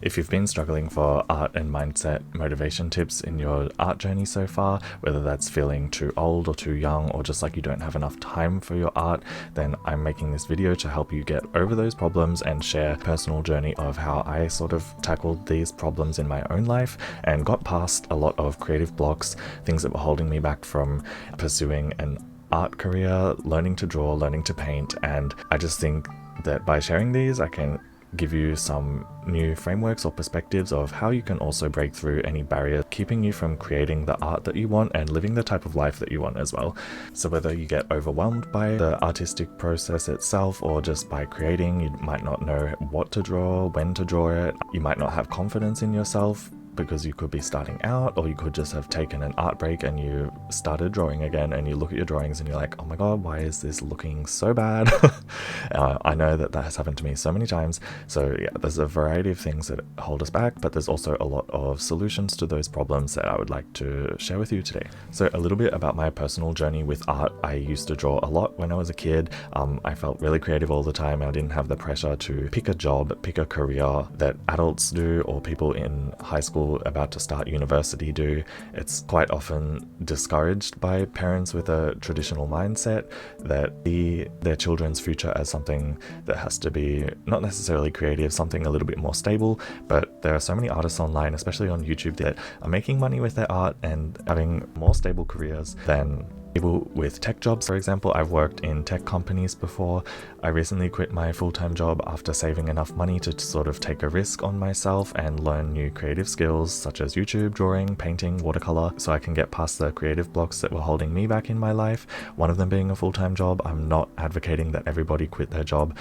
If you've been struggling for art and mindset motivation tips in your art journey so far, whether that's feeling too old or too young or just like you don't have enough time for your art, then I'm making this video to help you get over those problems and share a personal journey of how I sort of tackled these problems in my own life and got past a lot of creative blocks, things that were holding me back from pursuing an art career, learning to draw, learning to paint. And I just think that by sharing these, I can give you some new frameworks or perspectives of how you can also break through any barrier keeping you from creating the art that you want and living the type of life that you want as well. So whether you get overwhelmed by the artistic process itself or just by creating, you might not know what to draw, when to draw it, you might not have confidence in yourself because you could be starting out, or you could just have taken an art break and you started drawing again and you look at your drawings and you're like, oh my god, why is this looking so bad? I know that has happened to me so many times. So yeah, there's a variety of things that hold us back, but there's also a lot of solutions to those problems that I would like to share with you today. So a little bit about my personal journey with art. I used to draw a lot when I was a kid. I felt really creative all the time. I didn't have the pressure to pick a job, pick a career that adults do or people in high school about to start university do. It's quite often discouraged by parents with a traditional mindset that see their children's future as something that has to be not necessarily creative, something a little bit more stable. But there are so many artists online, especially on YouTube, that are making money with their art and having more stable careers than people with tech jobs. For example, I've worked in tech companies before. I recently quit my full-time job after saving enough money to sort of take a risk on myself and learn new creative skills such as YouTube, drawing, painting, watercolor, so I can get past the creative blocks that were holding me back in my life, one of them being a full-time job. I'm not advocating that everybody quit their job.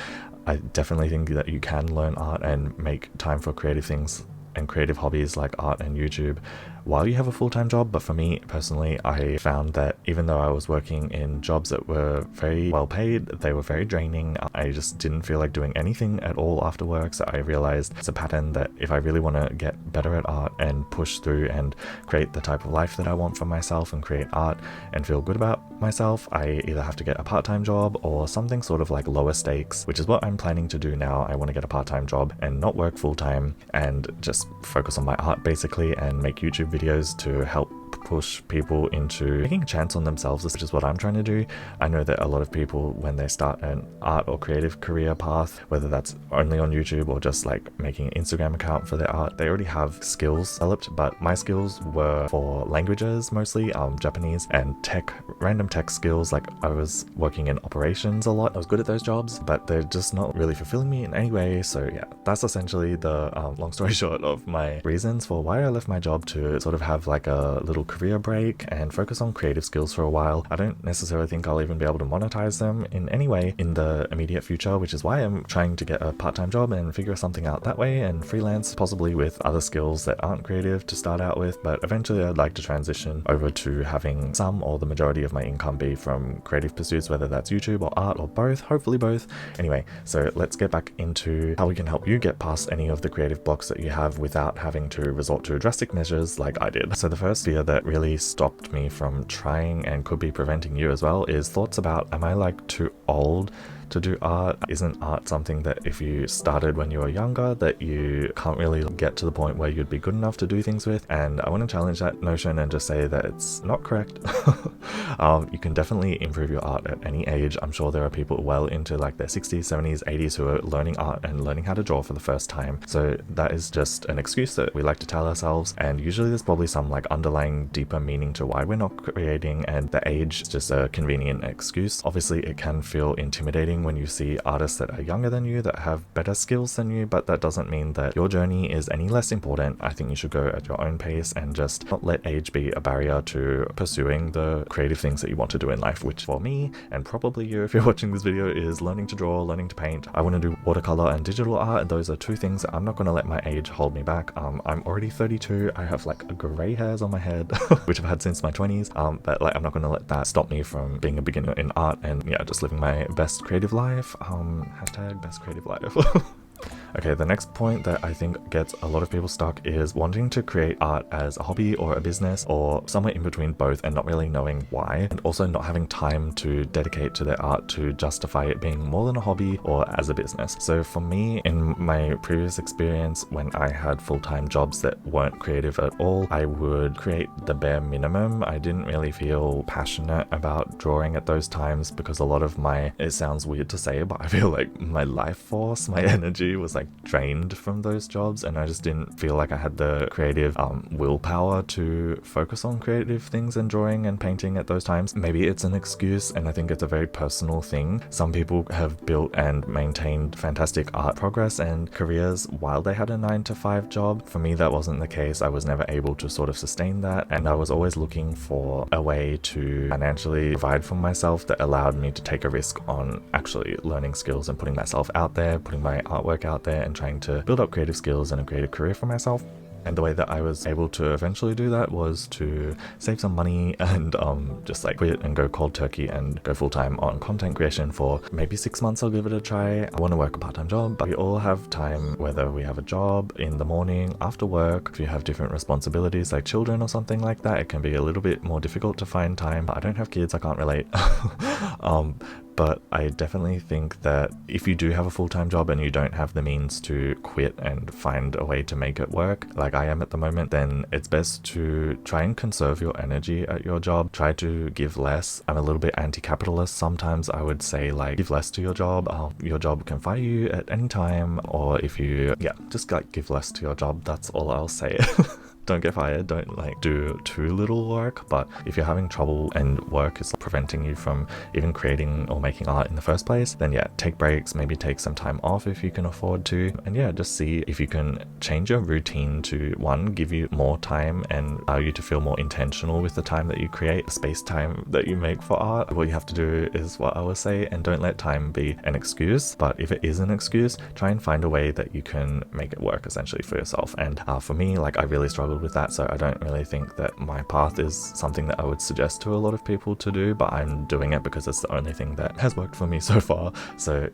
I definitely think that you can learn art and make time for creative things and creative hobbies like art and YouTube while you have a full-time job. But for me personally, I found that even though I was working in jobs that were very well paid, they were very draining. I just didn't feel like doing anything at all after work. So I realized it's a pattern that if I really want to get better at art and push through and create the type of life that I want for myself and create art and feel good about myself, I either have to get a part-time job or something sort of like lower stakes, which is what I'm planning to do now. I want to get a part-time job and not work full-time and just focus on my art basically and make YouTube videos to help push people into taking a chance on themselves, which is what I'm trying to do. I know that a lot of people, when they start an art or creative career path, whether that's only on YouTube or just like making an Instagram account for their art, they already have skills developed. But my skills were for languages mostly, Japanese and tech, random tech skills. Like I was working in operations a lot. I was good at those jobs, but they're just not really fulfilling me in any way. So yeah, that's essentially the long story short of my reasons for why I left my job to sort of have like a little career break and focus on creative skills for a while. I don't necessarily think I'll even be able to monetize them in any way in the immediate future, which is why I'm trying to get a part-time job and figure something out that way and freelance, possibly with other skills that aren't creative to start out with. But eventually I'd like to transition over to having some or the majority of my income be from creative pursuits, whether that's YouTube or art or both, hopefully both. Anyway, so let's get back into how we can help you get past any of the creative blocks that you have without having to resort to drastic measures like I did. So the first fear that really stopped me from trying and could be preventing you as well is thoughts about, am I like too old to do art? Isn't art something that if you started when you were younger that you can't really get to the point where you'd be good enough to do things with? And I want to challenge that notion and just say that it's not correct. You can definitely improve your art at any age. I'm sure there are people well into like their 60s, 70s, 80s who are learning art and learning how to draw for the first time. So that is just an excuse that we like to tell ourselves, and usually there's probably some like underlying deeper meaning to why we're not creating, and the age is just a convenient excuse. Obviously it can feel intimidating when you see artists that are younger than you that have better skills than you, but that doesn't mean that your journey is any less important. I think you should go at your own pace and just not let age be a barrier to pursuing the creative things that you want to do in life, which for me, and probably you if you're watching this video, is learning to draw, learning to paint. I want to do watercolor and digital art, and those are two things that I'm not going to let my age hold me back. I'm already 32. I have like gray hairs on my head which I've had since my 20s, but like I'm not going to let that stop me from being a beginner in art and yeah, just living my best creative life. Hashtag best creative life. Okay, the next point that I think gets a lot of people stuck is wanting to create art as a hobby or a business or somewhere in between both and not really knowing why, and also not having time to dedicate to their art to justify it being more than a hobby or as a business. So for me, in my previous experience, when I had full-time jobs that weren't creative at all, I would create the bare minimum. I didn't really feel passionate about drawing at those times because a lot of it sounds weird to say, but I feel like my life force, my energy was like drained from those jobs, and I just didn't feel like I had the creative willpower to focus on creative things and drawing and painting at those times. Maybe it's an excuse, and I think it's a very personal thing. Some people have built and maintained fantastic art progress and careers while they had a 9-to-5 job. For me, that wasn't the case. I was never able to sort of sustain that, and I was always looking for a way to financially provide for myself that allowed me to take a risk on actually learning skills and putting myself out there, putting my artwork out there, and trying to build up creative skills and a creative career for myself. And the way that I was able to eventually do that was to save some money and just like quit and go cold turkey and go full-time on content creation for maybe 6 months. I'll give it a try. I want to work a part-time job, but we all have time, whether we have a job in the morning, after work, if you have different responsibilities like children or something like that, it can be a little bit more difficult to find time. I don't have kids, I can't relate. But I definitely think that if you do have a full-time job and you don't have the means to quit and find a way to make it work, like I am at the moment, then it's best to try and conserve your energy at your job. Try to give less. I'm a little bit anti-capitalist. Sometimes I would say like give less to your job. Your job can fire you at any time, or if you, just like give less to your job. That's all I'll say. Don't get fired, don't like do too little work, but if you're having trouble and work is preventing you from even creating or making art in the first place, then take breaks, maybe take some time off if you can afford to, and just see if you can change your routine to, one, give you more time and allow you to feel more intentional with the time that you create, the space time that you make for art. What you have to do is what I would say, and don't let time be an excuse, but if it is an excuse, try and find a way that you can make it work essentially for yourself. And for me, like I really struggled with that, so I don't really think that my path is something that I would suggest to a lot of people to do, but I'm doing it because it's the only thing that has worked for me so far. So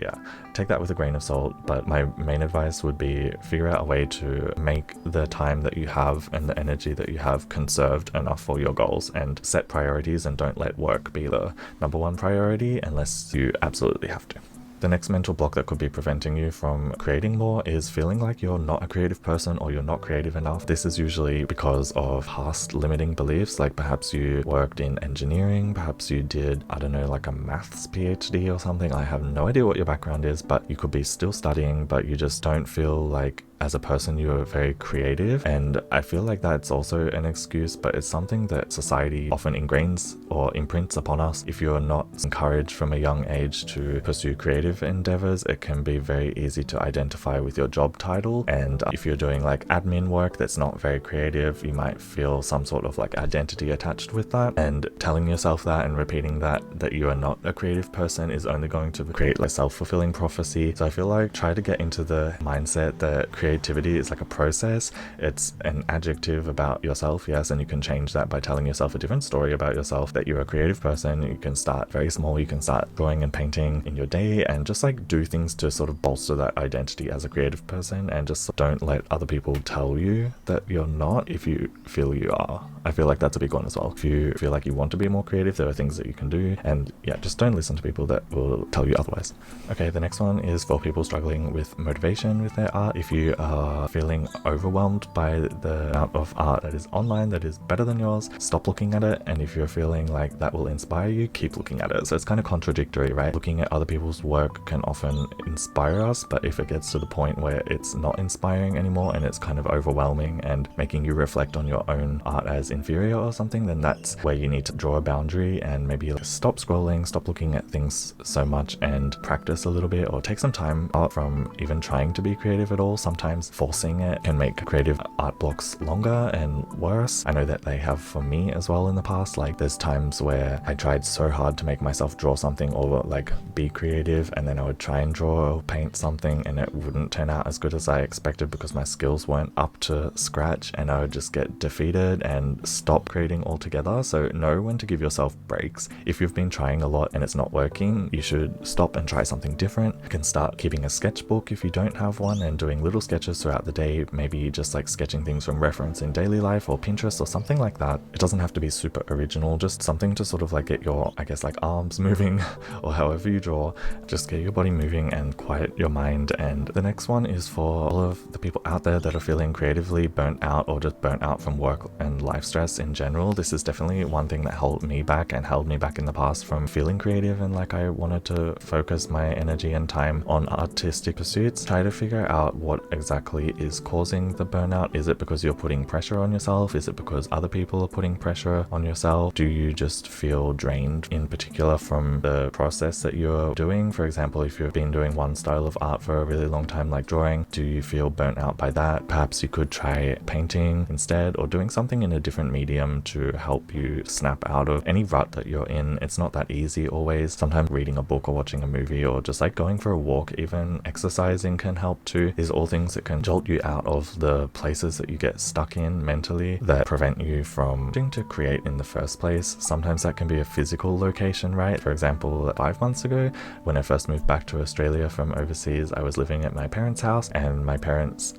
take that with a grain of salt, but my main advice would be figure out a way to make the time that you have and the energy that you have conserved enough for your goals, and set priorities, and don't let work be the number one priority unless you absolutely have to. The next mental block that could be preventing you from creating more is feeling like you're not a creative person or you're not creative enough. This is usually because of past limiting beliefs, like perhaps you worked in engineering, perhaps you did, I don't know, like a maths PhD or something. I have no idea what your background is, but you could be still studying, but you just don't feel like as a person you're very creative. And I feel like that's also an excuse, but it's something that society often ingrains or imprints upon us. If you're not encouraged from a young age to pursue creative endeavors, it can be very easy to identify with your job title. And if you're doing like admin work that's not very creative, you might feel some sort of like identity attached with that, and telling yourself that and repeating that you are not a creative person is only going to create like self-fulfilling prophecy. So I feel like try to get into the mindset that creativity is like a process. It's an adjective about yourself, yes, and you can change that by telling yourself a different story about yourself, that you're a creative person. You can start very small. You can start drawing and painting in your day and just like do things to sort of bolster that identity as a creative person, and just don't let other people tell you that you're not if you feel you are. I feel like that's a big one as well. If you feel like you want to be more creative, there are things that you can do, and just don't listen to people that will tell you otherwise. Okay, the next one is for people struggling with motivation with their art. If you are feeling overwhelmed by the amount of art that is online that is better than yours, stop looking at it. And if you're feeling like that will inspire you, keep looking at it. So it's kind of contradictory, right? Looking at other people's work can often inspire us, but if it gets to the point where it's not inspiring anymore and it's kind of overwhelming and making you reflect on your own art as inferior or something, then that's where you need to draw a boundary and maybe stop scrolling, stop looking at things so much, and practice a little bit, or take some time out from even trying to be creative at all. Sometimes sometimes forcing it can make creative art blocks longer and worse. I know that they have for me as well in the past. Like there's times where I tried so hard to make myself draw something or like be creative, and then I would try and draw or paint something and it wouldn't turn out as good as I expected because my skills weren't up to scratch, and I would just get defeated and stop creating altogether. So know when to give yourself breaks. If you've been trying a lot and it's not working, you should stop and try something different. You can start keeping a sketchbook if you don't have one and doing little sketches throughout the day, maybe just like sketching things from reference in daily life or Pinterest or something like that. It doesn't have to be super original, just something to sort of like get your, I guess, like arms moving or however you draw. Just get your body moving and quiet your mind. And the next one is for all of the people out there that are feeling creatively burnt out or just burnt out from work and life stress in general. This is definitely one thing that held me back and held me back in the past from feeling creative, and like I wanted to focus my energy and time on artistic pursuits. Try to figure out what exactly is causing the burnout. Is it because you're putting pressure on yourself? Is it because other people are putting pressure on yourself? Do you just feel drained in particular from the process that you're doing? For example, if you've been doing one style of art for a really long time, like drawing, do you feel burnt out by that? Perhaps you could try painting instead, or doing something in a different medium to help you snap out of any rut that you're in. It's not that easy always. Sometimes reading a book or watching a movie or just like going for a walk, even exercising can help too. These are all things that can jolt you out of the places that you get stuck in mentally that prevent you from starting to create in the first place. Sometimes that can be a physical location, right? For example, 5 months ago, when I first moved back to Australia from overseas, I was living at my parents' house, and my parents,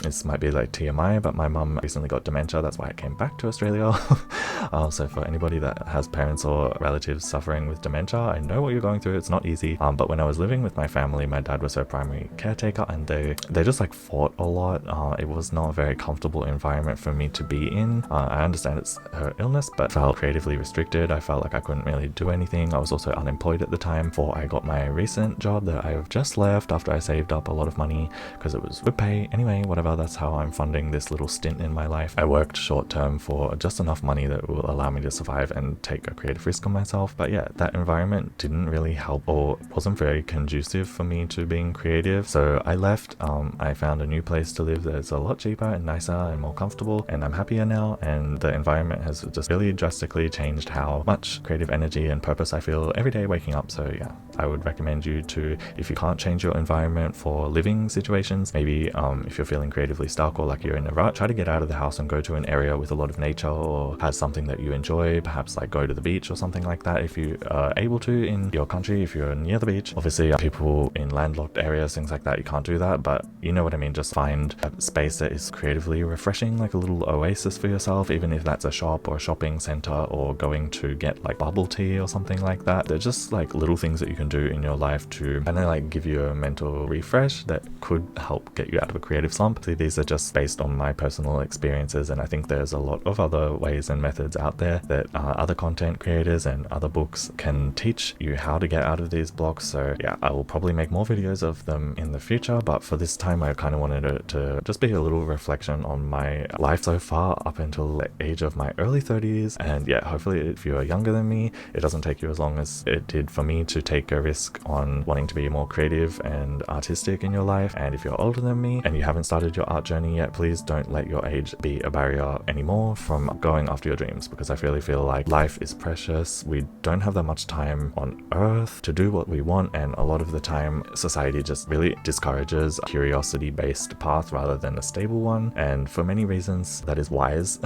this might be like TMI, but my mum recently got dementia. That's why I came back to Australia. So for anybody that has parents or relatives suffering with dementia, I know what you're going through. It's not easy. But when I was living with my family, my dad was her primary caretaker, and they just like fought a lot. It was not a very comfortable environment for me to be in. I understand it's her illness, but felt creatively restricted. I felt like I couldn't really do anything. I was also unemployed at the time before I got my recent job that I've just left after I saved up a lot of money because it was good pay. Anyway, whatever, that's how I'm funding this little stint in my life. I worked short term for just enough money that will allow me to survive and take a creative risk on myself. But yeah, that environment didn't really help or wasn't very conducive for me to being creative. So I left. I found a new place to live that's a lot cheaper and nicer and more comfortable, and I'm happier now, and the environment has just really drastically changed how much creative energy and purpose I feel every day waking up. So yeah, I would recommend you to, if you can't change your environment for living situations, maybe if you're feeling creatively stuck or like you're in a rut, try to get out of the house and go to an area with a lot of nature or has something that you enjoy. Perhaps like go to the beach or something like that if you are able to in your country, if you're near the beach. Obviously people in landlocked areas, things like that, you can't do that, but you know what I mean. Just find a space that is creatively refreshing, like a little oasis for yourself, even if that's a shop or a shopping center or going to get like bubble tea or something like that. They're just like little things that you can do in your life to kind of like give you a mental refresh that could help get you out of a creative slump. See, these are just based on my personal experiences, and I think there's a lot of other ways and methods out there that other content creators and other books can teach you how to get out of these blocks. So yeah, I will probably make more videos of them in the future, but for this time I kind of wanted it to just be a little reflection on my life so far up until the age of my early 30s. And yeah, hopefully if you're younger than me, it doesn't take you as long as it did for me to take a risk on wanting to be more creative and artistic in your life. And if you're older than me and you haven't started your art journey yet, please don't let your age be a barrier anymore from going after your dreams, because I really feel like life is precious. We don't have that much time on earth to do what we want, and a lot of the time society just really discourages a curiosity-based path rather than a stable one, and for many reasons that is wise.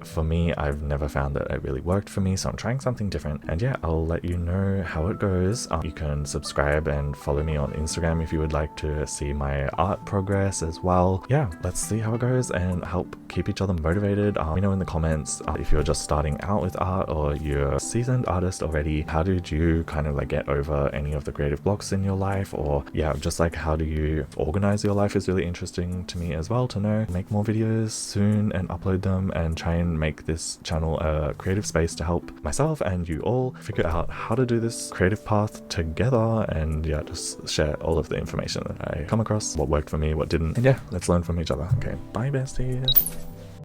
For me, I've never found that it really worked for me, so I'm trying something different, and yeah, I'll let you know how it goes. You can subscribe and follow me on Instagram if you would like to see my art progress as well. Yeah, let's see how it goes and help keep each other motivated. Let me know in the comments if you're just starting out with art or you're a seasoned artist already. How did you kind of like get over any of the creative blocks in your life? Or yeah, just like how do you organize your life is really interesting to me as well to know. Make more videos soon and upload them, and try and make this channel a creative space to help myself and you all figure out how to do this creative path together, and yeah, just share all of the information that I come across, what worked for me, what didn't, and yeah, let's learn from each other. Okay, bye besties.